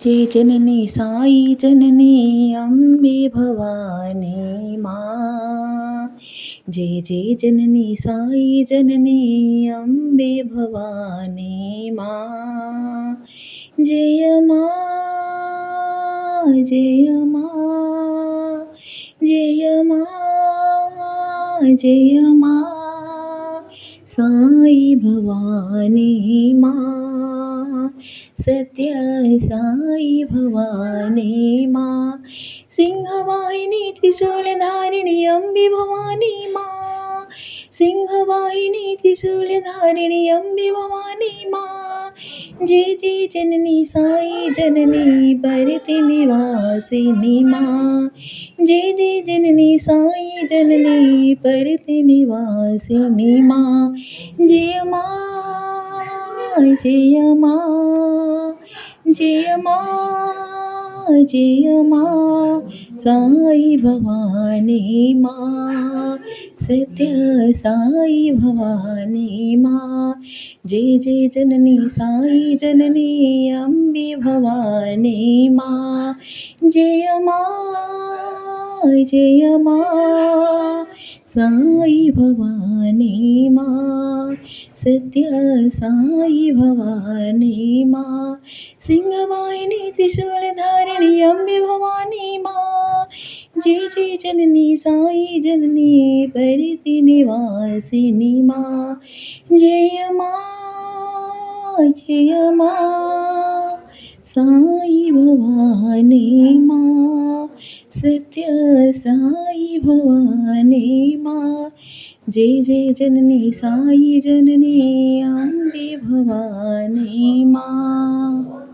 जय जननी साई जननी अम्बे भवानी माँ। जय जय जननी साई जननी अम्बे भवानी माँ। जय माँ जय माँ जय माँ जय माँ साई भवानी माँ। सत्य साई भवानी माँ। सिंहवाहिनी त्रिशूलधारिणी अम्बे भवानी माँ। सिंहवाहिनी त्रिशूलधारिणी अम्बे भवानी माँ। जय जय जननी साई जननी परति निवासिनी माँ। जय जय जननी साई जननी परति निवासिनी माँ। जय माँ जय माँ जय माँ जय माँ साई भवानी माँ। सत्य साई भवानी माँ। जय जय जननी साई जननी अम्बे भवानी माँ। जय माँ साई भवानी माँ। सत्य साई भवानी माँ। सिंहवाहिनी त्रिशूलधारिणी अम्बे भवानी माँ। जय जय जननी साई जननी परति निवासिनी माँ। जय माँ साई भवानी माँ। सत्य साई भवानी माँ। जय जय जननी साई जननी अम्बे भवानी माँ।